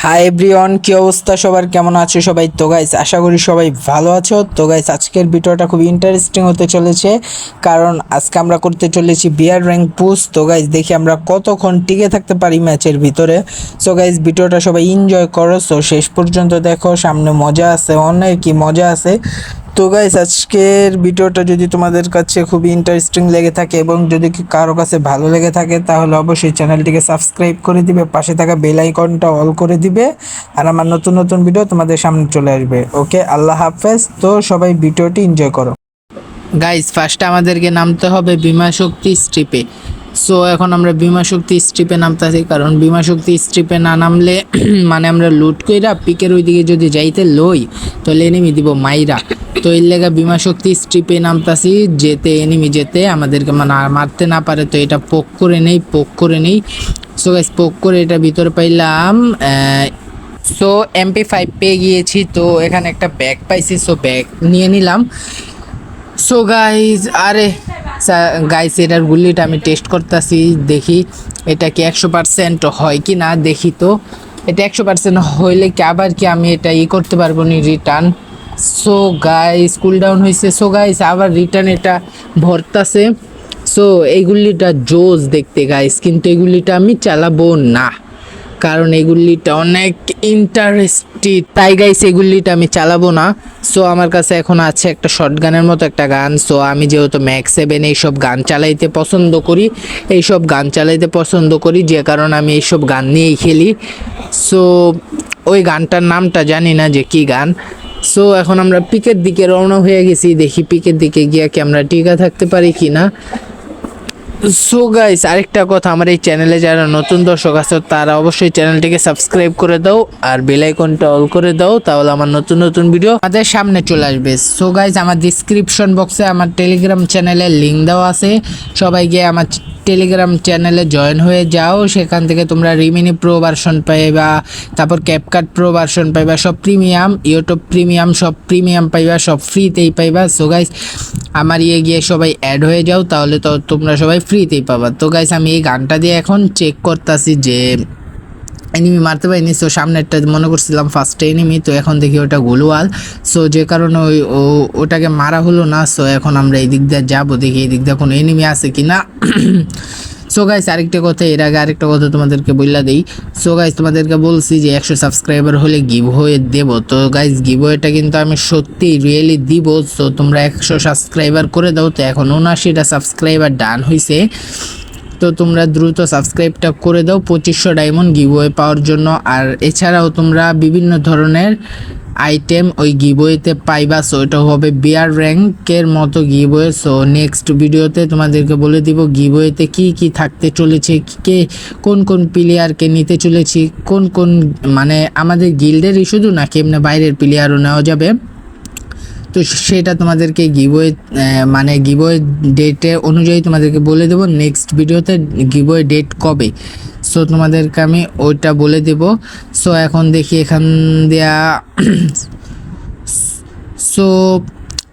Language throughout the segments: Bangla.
হাই এভরিওয়ান, কি অবস্থা সবার, কেমন আছো সবাই? তো গাইস আশা করি সবাই ভালো আছো। তো গাইস আজকের ভিডিওটা খুব ইন্টারেস্টিং হতে চলেছে, কারণ আজকে আমরা করতে চলেছি বিয়ার র্যাঙ্ক পুশ। তো গাইস দেখি আমরা কতক্ষণ টিকে থাকতে পারি ম্যাচের ভিতরে। সো গাইস ভিডিওটা সবাই এনজয় করো, সো শেষ পর্যন্ত দেখো, সামনে মজা আছে, অনেক কি মজা আছে। তো গাইস আজকের ভিডিওটা যদি তোমাদের কাছে খুবই ইন্টারেস্টিং লেগে থাকে এবং যদি কারো কাছে ভালো লেগে থাকে, তাহলে অবশ্যই চ্যানেলটিকে সাবস্ক্রাইব করে দিবে, পাশে থাকা বেল আইকনটা অল করে দিবে, আর আমার নতুন নতুন ভিডিও তোমাদের সামনে চলে আসবে। ওকে, আল্লাহ হাফেজ। তো সবাই ভিডিওটি এনজয় করো। গাইস ফার্স্টে আমাদেরকে নামতে হবে বিমা শক্তি স্ট্রিপে। সো এখন আমরা বিমা শক্তি স্ট্রিপে নামতেছি, কারণ বিমা শক্তি স্ট্রিপে না নামলে মানে আমরা লুট কইরা পিকের ওইদিকে যদি যাইতে লই, তাহলে এনিমি দিব মাইরা। তো এর লেগা বিমা শক্তি স্ট্রিপে নামতাছি, যেতে এনিমি যেতে আমাদেরকে মানে মারতে না পারে। তো এটা পোক করে নেই। সো গাইস পোক করে এটা ভিতরে পাইলাম। সো MP5 পেয়ে গিয়েছি। তো এখানে একটা ব্যাগ পাইছি, সো ব্যাগ নিয়ে নিলাম। সো গাইজ গাইস এটার গুলিটা আমি টেস্ট করতেছি, দেখি এটা কি 100% হয় কি না দেখি। তো এটা 100% হইলে কি আবার কি আমি এটা করতে পারবো নি return. So guys cool down হয়েছে। সো গাইস আবার রিটার্ন এটা ভরতাছে। সো এই গুলিটা জোস দেখতে গাইস, কিন্তু এই গুলিটা আমি চালাবো না, কারণ এগুলিটা অনেক ইন্টারেস্টিং, তাই গাইস এগুলিটা আমি চালাবো না। সো আমার কাছে এখন আছে একটা শর্টগানের মতো একটা গান। সো আমি যেহেতু ম্যাক্স 7 এইসব গান চালাইতে পছন্দ করি, যে কারণে আমি এইসব গান নিয়েই খেলি। সো ওই গানটার নামটা জানি না যে কি গান। সো এখন আমরা পিকের দিকে রওনা হয়ে গেছি, দেখি পিকের দিকে গিয়া কি আমরা টিকা থাকতে পারি কি না। সো গাইস আরেকটা কথা, আমার এই চ্যানেলে যারা নতুন দর্শক আছে তারা অবশ্যই চ্যানেলটিকে সাবস্ক্রাইব করে দাও আর বেল আইকনটা অল করে দাও, তাহলে আমার নতুন নতুন ভিডিও আমাদের সামনে চলে আসবে। সো গাইস আমার ডিসক্রিপশন বক্সে আমার টেলিগ্রাম চ্যানেলের লিঙ্ক দেওয়া আছে, সবাই গিয়ে আমার টেলিগ্রাম চ্যানেলে জয়েন হয়ে যাও। সেখান থেকে তোমরা রিমিনি প্রো ভার্সন পাইবা, তারপর ক্যাপকাট প্রো ভার্সন পাইবা, সব প্রিমিয়াম, ইউটিউব প্রিমিয়াম, সব প্রিমিয়াম পাইবা, সব ফ্রিতেই পাইবা। সো গাইস আমার গিয়ে সবাই অ্যাড হয়ে যাও, তাহলে তো তোমরা সবাই ফ্রিতেই পাবা। তো গাইস আমি এই গানটা দিয়ে এখন চেক করতেছি যে এনিমি মারতে পারিনি। সো সামনেরটা মনে করছিলাম ফার্স্টে এনিমি, তো এখন দেখি ওটা গোলওয়াল। সো যে কারণে ওটাকে মারা হলো না। সো এখন আমরা এই দিক দিয়ে যাবো, দেখি এই দিক দিয়ে কোনো এনিমি আছে কি না। সো গাইস আরেকটা কথা, এর আগে আরেকটা কথা তোমাদেরকে বললা দেই। সো গাইস তোমাদেরকে বলছি যে 100 সাবস্ক্রাইবার হলে গিভওয়ে দেব। তো গাইস গিভওয়েটা কিন্তু আমি সত্যি রিয়েলি দিব। সো তোমরা 100 সাবস্ক্রাইবার করে দাও। তো এখন 79টা সাবস্ক্রাইবার ডান হয়েছে, তো তোমরা দ্রুত সাবস্ক্রাইবটা করে দাও 2500 ডায়মন্ড গিভওয়ে পাওয়ার জন্য। আর এছাড়াও তোমরা বিভিন্ন ধরনের আইটেম ওই গিভওয়েতে পাইবা। সো এটা হবে বিয়ার র্যাঙ্কের মতো গিভওয়ে। সো নেক্সট ভিডিওতে তোমাদেরকে বলে দিব গিভওয়েতে কি কি থাকতে চলেছে, কে কোন কোন প্লেয়ারকে নিতে চলেছি, কোন কোন মানে আমাদের গিল্ডেরই শুধু না, কেমনে বাইরের প্লেয়ারও নেওয়া যাবে। তো সেটা তোমাদেরকে গিভওয়ে মানে গিভওয়ে ডেটে অনুযায়ী তোমাদেরকে বলে দেবো নেক্সট ভিডিওতে গিভওয়ে ডেট কবে। সো তোমাদেরকে আমি ওইটা বলে দেব। সো এখন দেখি এখান দিয়া সো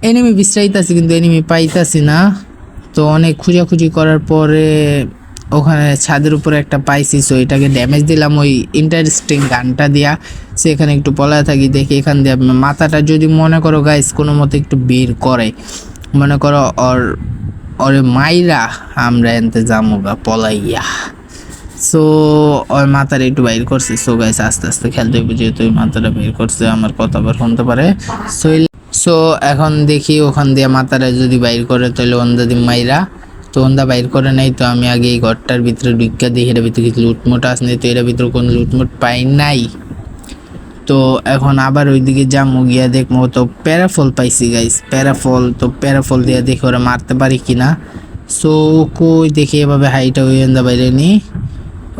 এনিমি বিশ্রাইতেছি, কিন্তু এনিমি পাইতাছি না। তো অনেক খুঁজাখুঁজি করার পরে ওখানে ছাদের উপরে একটা পাইছি। সো এটাকে ড্যামেজ দিলাম ওই ইন্টারেস্টিং গানটা দিয়া। সেখানে একটু পলায় থাকি, দেখি এখান দিয়ে মাথাটা যদি মনে করো গাইস কোনো মতো একটু বের করে, মনে করো ওরে মাইরা আমরা এনতে যামুগা পলাইয়া। সো ওই মাথাটা একটু বাইর করছে। সো গাইস আস্তে আস্তে খেলতে হবে, যেহেতু ওই মাথাটা বের করছে আমার কথা আবার শুনতে পারে। সো এখন দেখি ওখান দিয়ে মাথাটা যদি বাইর করে তাহলে অন্ধা দিন মাইরা। তো অন্ধা বাইর করে নাই। তো আমি আগে এই ঘরটার ভিতরে ঢুকিয়া দিই, এটার ভিতরে কিছু লুটমুট আসেনি। তো এটার ভিতরে কোনো লুটমুট পাই নাই। তো এখন আবার ওইদিকে যাবো, গিয়া দেখবো। তো প্যারাফল পাইছি গাইস, প্যারাফল। তো প্যারাফল দিয়ে দেখি ওরা মারতে পারি কিনা। সো কই দেখি এভাবে হাইটা ওই অন্ধা বাইরে নি।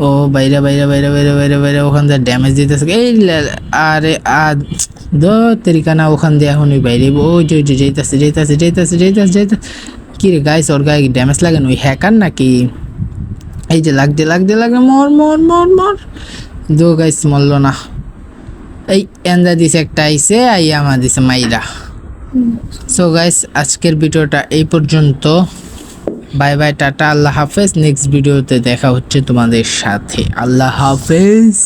ও বাইরে বাইরে বাইরে বাইরে বাইরে বাইরে ওখান দিয়ে ড্যামেজ দিতেছে। এই আরে তরিকা না, ওখান দিয়ে এখন ওই বাইরে ওই যে যাইতাছে। কি রে গাইস, ওর গায়ে ড্যামেজ লাগে না? ওই হ্যাকার নাকি? এই যে লাগতে মর দো গাইস, মরলো না। এই এন্দা দিছে একটা আইসে, আইয়া আমার দিছে মাইরা। সো গাইস আজকের ভিডিওটা এই পর্যন্ত। বাই বাই, টাটা, আল্লাহ হাফেজ। নেক্সট ভিডিওতে দেখা হচ্ছে তোমাদের সাথে। আল্লাহ হাফেজ।